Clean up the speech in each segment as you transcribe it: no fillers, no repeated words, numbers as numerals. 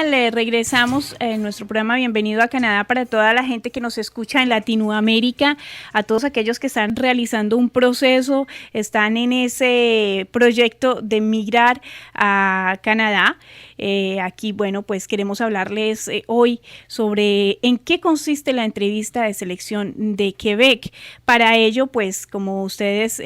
tal? Regresamos en nuestro programa Bienvenido a Canadá para toda la gente que nos escucha en Latinoamérica, a todos aquellos que están realizando un proceso, están en ese proyecto de migrar a Canadá. Aquí, bueno, pues queremos hablarles hoy sobre en qué consiste la entrevista de selección de Quebec. Para ello, pues como ustedes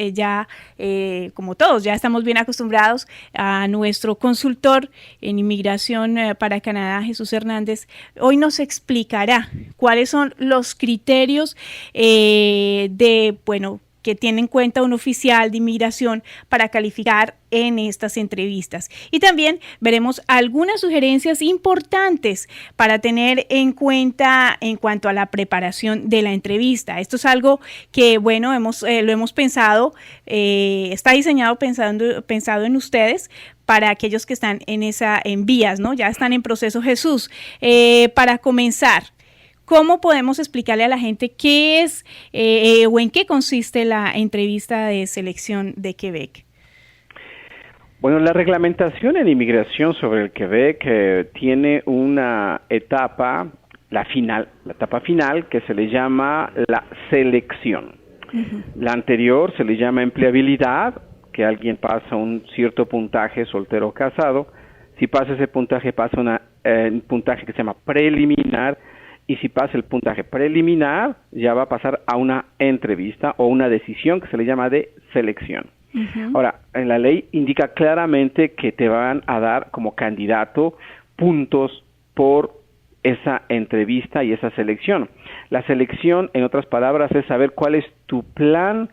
como todos, ya estamos bien acostumbrados a nuestro consultor en inmigración para Canadá, Jesús Hernández, hoy nos explicará cuáles son los criterios que tiene en cuenta un oficial de inmigración para calificar en estas entrevistas. Y también veremos algunas sugerencias importantes para tener en cuenta en cuanto a la preparación de la entrevista. Esto es algo que, bueno, lo hemos pensado, está diseñado pensado en ustedes, para aquellos que están en vías, ¿no? Ya están en proceso. Jesús, para comenzar, ¿cómo podemos explicarle a la gente qué es o en qué consiste la entrevista de selección de Quebec? Bueno, la reglamentación en inmigración sobre el Quebec tiene una etapa, la etapa final, que se le llama la selección. Uh-huh. La anterior se le llama empleabilidad, que alguien pasa un cierto puntaje, soltero o casado. Si pasa ese puntaje, pasa un puntaje que se llama preliminar, y si pasa el puntaje preliminar, ya va a pasar a una entrevista o una decisión que se le llama de selección. Uh-huh. Ahora, en la ley indica claramente que te van a dar como candidato puntos por esa entrevista y esa selección. La selección, en otras palabras, es saber cuál es tu plan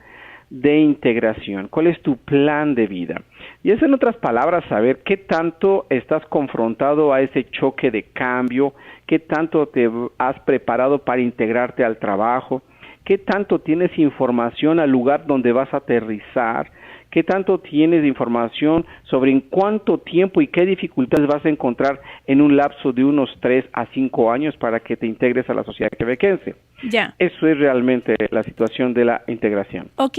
de integración, cuál es tu plan de vida. Y es, en otras palabras, saber qué tanto estás confrontado a ese choque de cambio, qué tanto te has preparado para integrarte al trabajo, qué tanto tienes información al lugar donde vas a aterrizar, qué tanto tienes de información sobre en cuánto tiempo y qué dificultades vas a encontrar en un lapso de unos 3 a 5 años para que te integres a la sociedad quebequense. Ya. Eso es realmente la situación de la integración. Ok,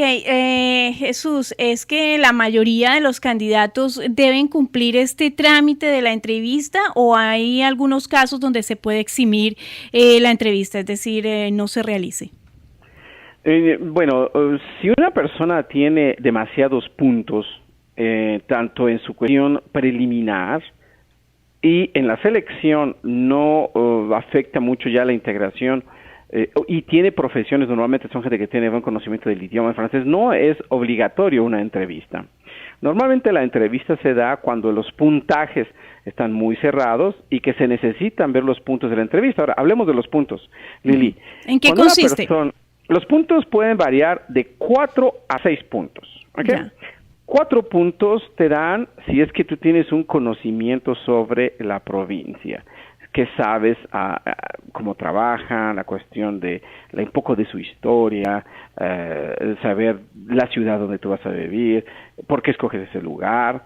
Jesús, ¿es que la mayoría de los candidatos deben cumplir este trámite de la entrevista o hay algunos casos donde se puede eximir la entrevista, es decir, no se realice? Bueno, si una persona tiene demasiados puntos, tanto en su cuestión preliminar y en la selección no afecta mucho ya la integración, y tiene profesiones, normalmente son gente que tiene buen conocimiento del idioma francés, no es obligatorio una entrevista. Normalmente la entrevista se da cuando los puntajes están muy cerrados y que se necesitan ver los puntos de la entrevista. Ahora, hablemos de los puntos, Lili. ¿En qué consiste? Los puntos pueden variar de 4 a 6 puntos. ¿Okay? 4 puntos te dan si es que tú tienes un conocimiento sobre la provincia, que sabes cómo trabajan, la cuestión de un poco de su historia, saber la ciudad donde tú vas a vivir, por qué escoges ese lugar.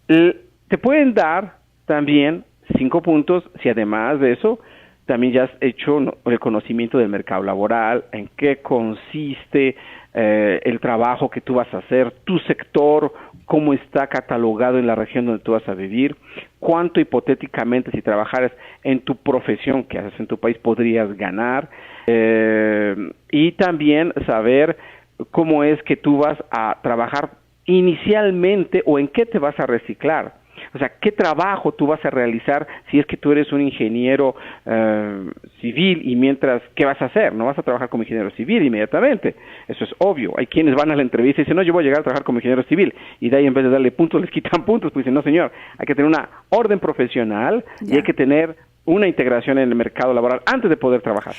Te pueden dar también 5 puntos si además de eso también ya has hecho el conocimiento del mercado laboral, en qué consiste el trabajo que tú vas a hacer, tu sector, cómo está catalogado en la región donde tú vas a vivir, cuánto hipotéticamente si trabajaras en tu profesión que haces en tu país podrías ganar, y también saber cómo es que tú vas a trabajar inicialmente o en qué te vas a reciclar. O sea, ¿qué trabajo tú vas a realizar si es que tú eres un ingeniero civil y mientras, ¿qué vas a hacer? No vas a trabajar como ingeniero civil inmediatamente. Eso es obvio. Hay quienes van a la entrevista y dicen, no, yo voy a llegar a trabajar como ingeniero civil. Y de ahí en vez de darle puntos, les quitan puntos. Pues dicen, no, señor, hay que tener una orden profesional y hay que tener una integración en el mercado laboral antes de poder trabajar.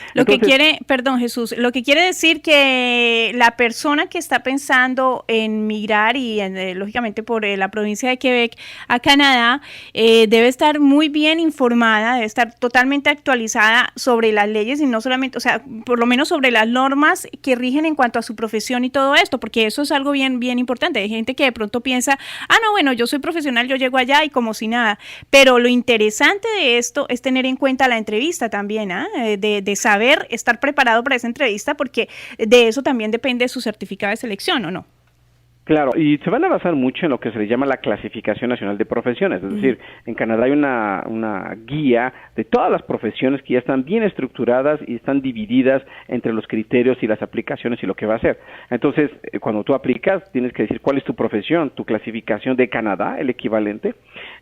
Jesús, lo que quiere decir que la persona que está pensando en migrar y lógicamente por la provincia de Quebec a Canadá, debe estar muy bien informada, debe estar totalmente actualizada sobre las leyes y no solamente, o sea, por lo menos sobre las normas que rigen en cuanto a su profesión y todo esto, porque eso es algo bien, bien importante. Hay gente que de pronto piensa, no, bueno, yo soy profesional, yo llego allá y como si nada, pero lo interesante de esto es tener en cuenta la entrevista también, de saber estar preparado para esa entrevista, porque de eso también depende su certificado de selección, ¿o no? Claro, y se van a basar mucho en lo que se le llama la Clasificación Nacional de Profesiones, es decir, en Canadá hay una guía de todas las profesiones que ya están bien estructuradas y están divididas entre los criterios y las aplicaciones y lo que va a hacer. Entonces, cuando tú aplicas, tienes que decir cuál es tu profesión, tu clasificación de Canadá, el equivalente,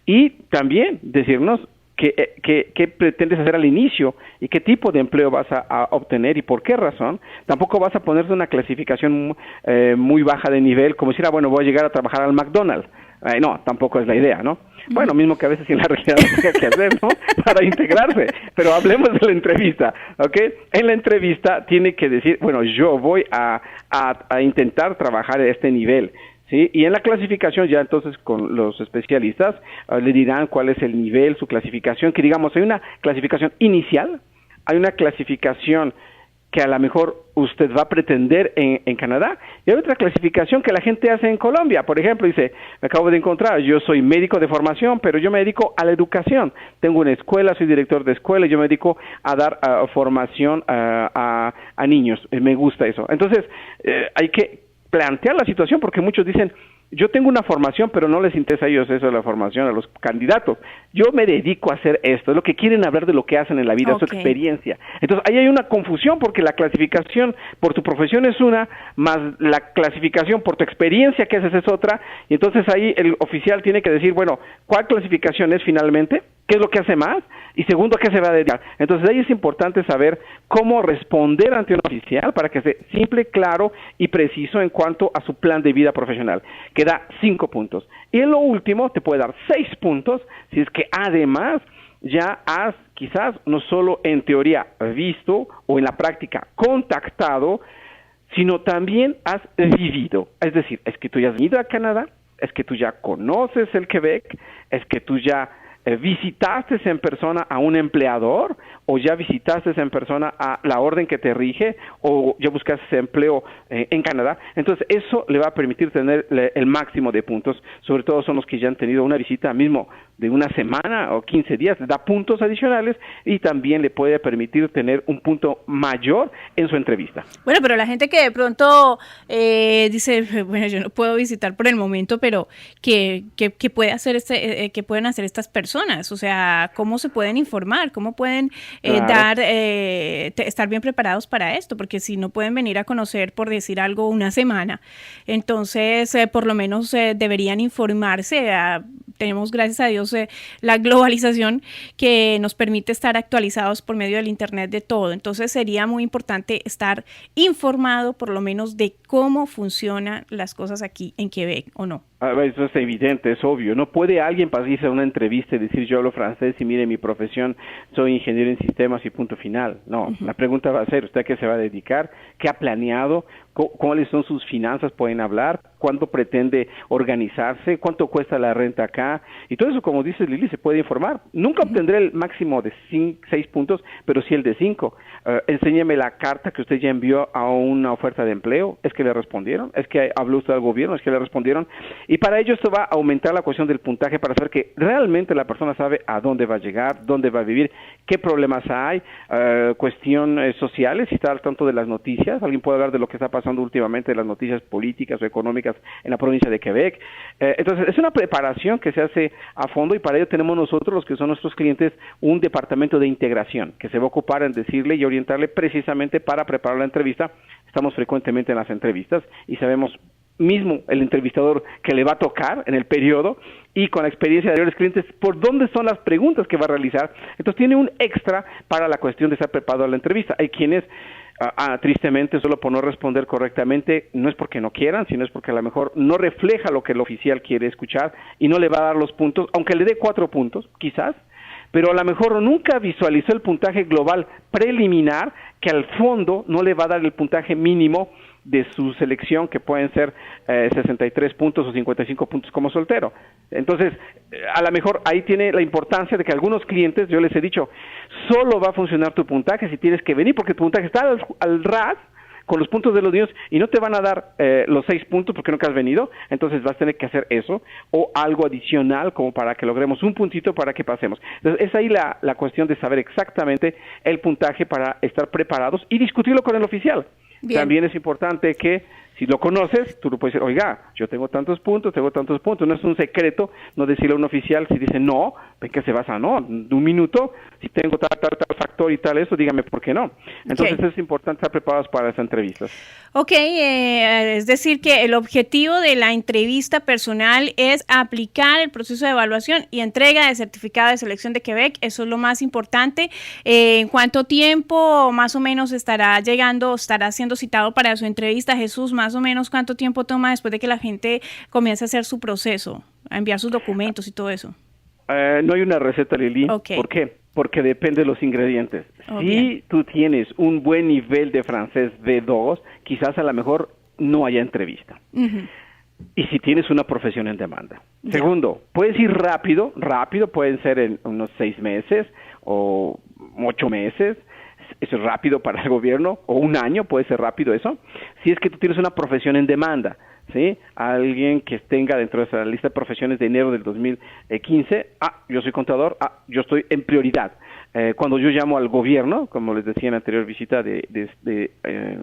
y también decirnos ¿Qué pretendes hacer al inicio y qué tipo de empleo vas a obtener y por qué razón? Tampoco vas a ponerte una clasificación muy baja de nivel, como decir, bueno, voy a llegar a trabajar al McDonald's. No, tampoco es la idea, ¿no? Bueno, mismo que a veces en la realidad lo tenga que hacer, ¿no? Para integrarse. Pero hablemos de la entrevista, ¿ok? En la entrevista tiene que decir, bueno, yo voy a intentar trabajar a este nivel. Sí, y en la clasificación ya entonces con los especialistas le dirán cuál es el nivel, su clasificación, que digamos hay una clasificación inicial, hay una clasificación que a lo mejor usted va a pretender en Canadá, y hay otra clasificación que la gente hace en Colombia. Por ejemplo, dice, me acabo de encontrar, yo soy médico de formación, pero yo me dedico a la educación, tengo una escuela, soy director de escuela, y yo me dedico a dar formación a niños, me gusta eso. Entonces, hay que plantear la situación, porque muchos dicen, yo tengo una formación, pero no les interesa a ellos eso de la formación, a los candidatos. Yo me dedico a hacer esto, es lo que quieren hablar de lo que hacen en la vida, su experiencia. Entonces, ahí hay una confusión, porque la clasificación por tu profesión es una, más la clasificación por tu experiencia que haces es otra, y entonces ahí el oficial tiene que decir, bueno, ¿cuál clasificación es finalmente? ¿Qué es lo que hace más? Y segundo, ¿a qué se va a dedicar? Entonces, ahí es importante saber cómo responder ante un oficial para que sea simple, claro y preciso en cuanto a su plan de vida profesional, que da 5 puntos. Y en lo último, te puede dar 6 puntos si es que además ya has quizás no solo en teoría visto o en la práctica contactado, sino también has vivido. Es decir, es que tú ya has ido a Canadá, es que tú ya conoces el Quebec, es que tú ya visitaste en persona a un empleador, o ya visitaste en persona a la orden que te rige, o ya buscaste ese empleo en Canadá. Entonces eso le va a permitir tener el máximo de puntos, sobre todo son los que ya han tenido una visita mismo de una semana o 15 días, le da puntos adicionales y también le puede permitir tener un punto mayor en su entrevista. Bueno, pero la gente que de pronto dice, bueno, yo no puedo visitar por el momento, pero ¿qué puede hacer qué pueden hacer estas personas? O sea, ¿cómo se pueden informar? ¿Cómo pueden estar bien preparados para esto? Porque si no pueden venir a conocer, por decir algo, una semana, entonces por lo menos deberían informarse. Tenemos, gracias a Dios, la globalización que nos permite estar actualizados por medio del Internet de todo. Entonces sería muy importante estar informado por lo menos de cómo funcionan las cosas aquí en Quebec, ¿o no? Eso es evidente, es obvio. No puede alguien pasarse a una entrevista y decir yo hablo francés y mire mi profesión, soy ingeniero en sistemas y punto final. No, la pregunta va a ser, ¿usted a qué se va a dedicar? ¿Qué ha planeado? ¿Cuáles son sus finanzas? ¿Pueden hablar? ¿Cuánto pretende organizarse? ¿Cuánto cuesta la renta acá? Y todo eso, como dice Lili, se puede informar. Nunca obtendré el máximo de 6 puntos, pero sí el de 5. Enséñeme la carta que usted ya envió a una oferta de empleo. ¿Es que le respondieron? ¿Es que habló usted al gobierno? ¿Es que le respondieron? Y para ello esto va a aumentar la cuestión del puntaje para saber que realmente la persona sabe a dónde va a llegar, dónde va a vivir, qué problemas hay, cuestiones sociales, si está al tanto de las noticias. Alguien puede hablar de lo que está pasando últimamente, de las noticias políticas o económicas en la provincia de Quebec. Entonces, es una preparación que se hace a fondo y para ello tenemos nosotros, los que son nuestros clientes, un departamento de integración que se va a ocupar en decirle y orientarle precisamente para preparar la entrevista. Estamos frecuentemente en las entrevistas y sabemos mismo el entrevistador que le va a tocar en el periodo y con la experiencia de anteriores clientes por dónde son las preguntas que va a realizar. Entonces tiene un extra para la cuestión de estar preparado a la entrevista. Hay quienes tristemente solo por no responder correctamente, no es porque no quieran, sino es porque a lo mejor no refleja lo que el oficial quiere escuchar y no le va a dar los puntos, aunque le dé 4 puntos quizás, pero a lo mejor nunca visualizó el puntaje global preliminar, que al fondo no le va a dar el puntaje mínimo de su selección, que pueden ser 63 puntos o 55 puntos como soltero. Entonces, a lo mejor ahí tiene la importancia de que algunos clientes, yo les he dicho, solo va a funcionar tu puntaje si tienes que venir, porque tu puntaje está al ras con los puntos de los niños y no te van a dar los 6 puntos porque nunca has venido, entonces vas a tener que hacer eso o algo adicional como para que logremos un puntito para que pasemos. Entonces es ahí la cuestión de saber exactamente el puntaje para estar preparados y discutirlo con el oficial. Bien. También es importante que Si lo conoces, tú lo puedes decir, oiga, yo tengo tantos puntos, no es un secreto, no decirle a un oficial, si dice no, ¿en qué se basa? No, de un minuto, si tengo tal factor y tal, eso, dígame por qué no. Entonces es importante estar preparados para las entrevistas. Ok, es decir que el objetivo de la entrevista personal es aplicar el proceso de evaluación y entrega de certificado de selección de Quebec, eso es lo más importante. ¿En cuánto tiempo más o menos estará siendo citado para su entrevista? Jesús, más o menos cuánto tiempo toma después de que la gente comience a hacer su proceso, a enviar sus documentos y todo eso? No hay una receta, Lili. Okay. ¿Por qué? Porque depende de los ingredientes. Si tú tienes un buen nivel de francés B2, quizás a lo mejor no haya entrevista. Y si tienes una profesión en demanda. Segundo, puedes ir rápido, pueden ser en unos 6 meses o 8 meses. Eso es rápido para el gobierno, o un año puede ser rápido eso. Si es que tú tienes una profesión en demanda, ¿sí? Alguien que tenga dentro de esa lista de profesiones de enero del 2015, yo soy contador, yo estoy en prioridad. Cuando yo llamo al gobierno, como les decía en la anterior visita de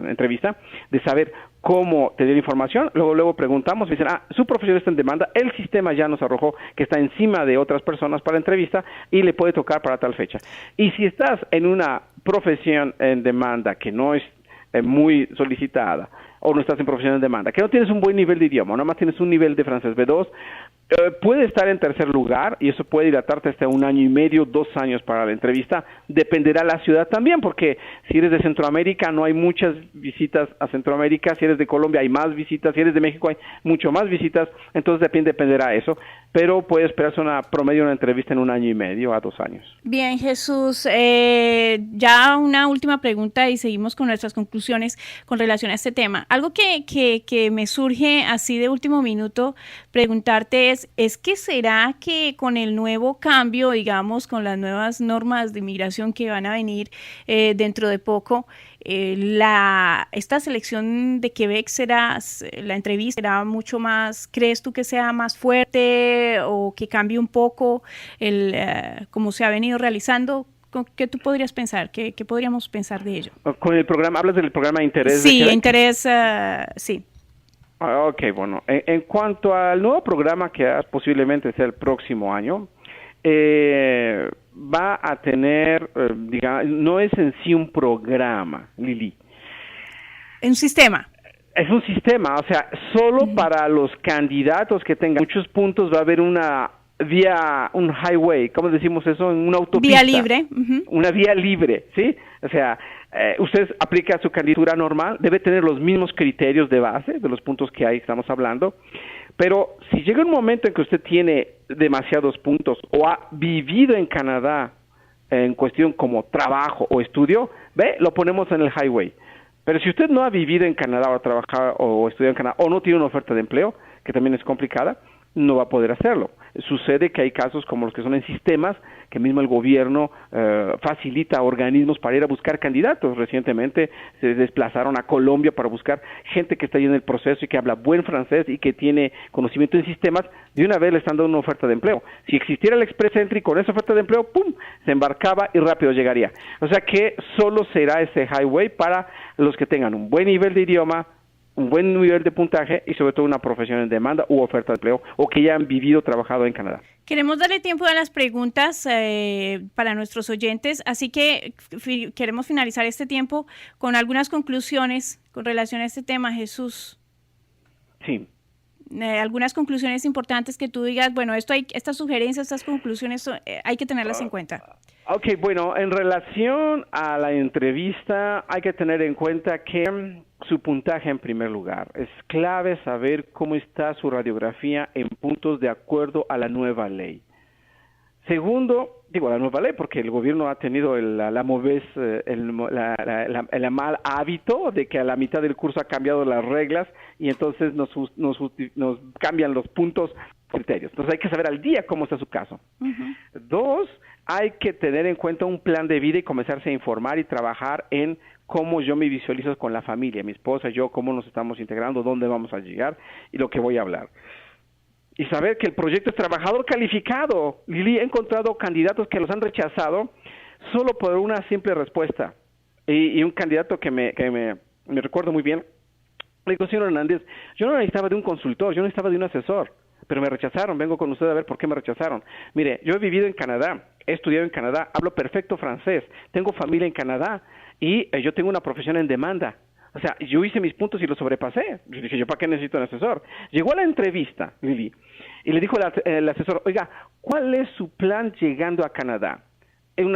entrevista, de saber cómo tener información, luego preguntamos, me dicen, su profesión está en demanda, el sistema ya nos arrojó que está encima de otras personas para entrevista y le puede tocar para tal fecha. Y si estás en una profesión en demanda que no es muy solicitada, o no estás en profesión en demanda, que no tienes un buen nivel de idioma, nada más tienes un nivel de francés B2, puede estar en tercer lugar y eso puede dilatarte hasta 1 año y medio, 2 años para la entrevista. Dependerá la ciudad también, porque si eres de Centroamérica no hay muchas visitas a Centroamérica, si eres de Colombia hay más visitas, si eres de México hay mucho más visitas, entonces dependerá eso, pero puede esperarse una entrevista en 1 año y medio a 2 años. Bien, Jesús, ya una última pregunta y seguimos con nuestras conclusiones con relación a este tema. Algo que me surge así de último minuto preguntarte es que será que con el nuevo cambio, digamos, con las nuevas normas de inmigración que van a venir dentro de poco, esta selección de Quebec la entrevista será mucho más, ¿crees tú que sea más fuerte o que cambie un poco cómo se ha venido realizando? ¿Qué tú podrías pensar? ¿Qué podríamos pensar de ello? Con el programa, ¿hablas del programa de interés? Sí, de interés, sí. Ok, bueno, en cuanto al nuevo programa que posiblemente sea el próximo año, va a tener, digamos, no es en sí un programa, Lili. ¿Un sistema? Es un sistema, o sea, solo para los candidatos que tengan muchos puntos va a haber una vía, un highway, ¿cómo decimos eso? Una autopista. Vía libre. Una vía libre, ¿sí? O sea, usted aplica su candidatura normal, debe tener los mismos criterios de base, de los puntos que hay, estamos hablando, pero si llega un momento en que usted tiene demasiados puntos o ha vivido en Canadá en cuestión como trabajo o estudio, lo ponemos en el highway. Pero si usted no ha vivido en Canadá o trabajado o estudiado en Canadá o no tiene una oferta de empleo, que también es complicada, no va a poder hacerlo. Sucede que hay casos como los que son en sistemas, que mismo el gobierno facilita organismos para ir a buscar candidatos. Recientemente se desplazaron a Colombia para buscar gente que está ahí en el proceso y que habla buen francés y que tiene conocimiento en sistemas. De una vez le están dando una oferta de empleo. Si existiera el Express Entry con esa oferta de empleo, ¡pum!, se embarcaba y rápido llegaría. O sea que solo será ese highway para los que tengan un buen nivel de idioma, un buen nivel de puntaje y sobre todo una profesión en demanda u oferta de empleo o que ya han vivido o trabajado en Canadá. Queremos darle tiempo a las preguntas para nuestros oyentes, así que queremos finalizar este tiempo con algunas conclusiones con relación a este tema, Jesús. Sí. Algunas conclusiones importantes que tú digas, bueno, estas sugerencias, estas conclusiones hay que tenerlas en cuenta. Ok, bueno, en relación a la entrevista hay que tener en cuenta que su puntaje en primer lugar. Es clave saber cómo está su radiografía en puntos de acuerdo a la nueva ley. Segundo, la nueva ley, porque el gobierno ha tenido el mal hábito de que a la mitad del curso ha cambiado las reglas y entonces nos cambian los puntos criterios. Entonces hay que saber al día cómo está su caso. Dos, hay que tener en cuenta un plan de vida y comenzarse a informar y trabajar en cómo yo me visualizo con la familia, mi esposa, yo, cómo nos estamos integrando, dónde vamos a llegar y lo que voy a hablar. Y saber que el proyecto es trabajador calificado. Lili, he encontrado candidatos que los han rechazado solo por una simple respuesta. Y un candidato que me recuerdo muy bien, Le digo, señor Hernández, yo no necesitaba de un consultor, yo necesitaba de un asesor, pero me rechazaron, vengo con usted a ver por qué me rechazaron. Mire, yo he vivido en Canadá, he estudiado en Canadá, hablo perfecto francés, tengo familia en Canadá y yo tengo una profesión en demanda. O sea, yo hice mis puntos y los sobrepasé. Yo dije, ¿yo para qué necesito un asesor? Llegó a la entrevista, Lili, y le dijo el asesor, oiga, ¿cuál es su plan llegando a Canadá? Es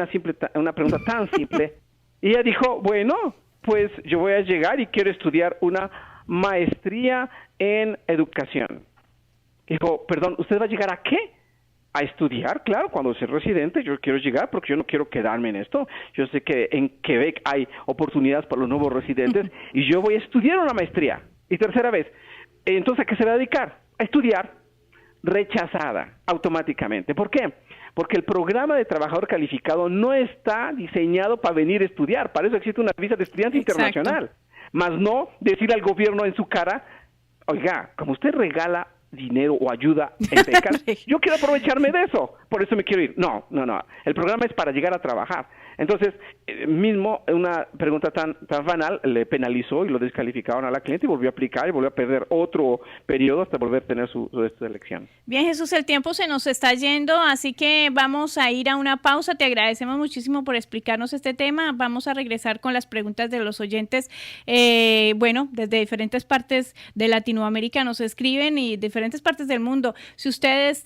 una pregunta tan simple. Y ella dijo, bueno, pues yo voy a llegar y quiero estudiar una maestría en educación. Dijo, perdón, ¿usted va a llegar a qué? A estudiar, claro, cuando sea residente yo quiero llegar porque yo no quiero quedarme en esto. Yo sé que en Quebec hay oportunidades para los nuevos residentes y yo voy a estudiar una maestría. Y tercera vez, entonces, ¿a qué se va a dedicar? A estudiar. Rechazada automáticamente. ¿Por qué? Porque el programa de trabajador calificado no está diseñado para venir a estudiar. Para eso existe una visa de estudiante internacional. Más no decir al gobierno en su cara, oiga, como usted regala dinero o ayuda en becas, yo quiero aprovecharme de eso, por eso me quiero ir. No. El programa es para llegar a trabajar. Entonces, mismo una pregunta tan banal le penalizó y lo descalificaron a la cliente y volvió a aplicar y volvió a perder otro periodo hasta volver a tener su elección. Bien, Jesús, el tiempo se nos está yendo, así que vamos a ir a una pausa. Te agradecemos muchísimo por explicarnos este tema. Vamos a regresar con las preguntas de los oyentes. Desde diferentes partes de Latinoamérica nos escriben y diferentes partes del mundo. Si usted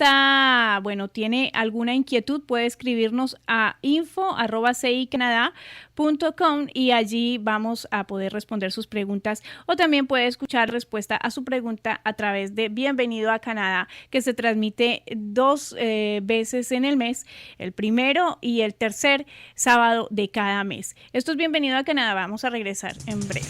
tiene alguna inquietud, puede escribirnos a info@cicanada.com y allí vamos a poder responder sus preguntas, o también puede escuchar respuesta a su pregunta a través de Bienvenido a Canadá, que se transmite 2 veces en el mes, el primero y el tercer sábado de cada mes. Esto es Bienvenido a Canadá. Vamos a regresar en breve.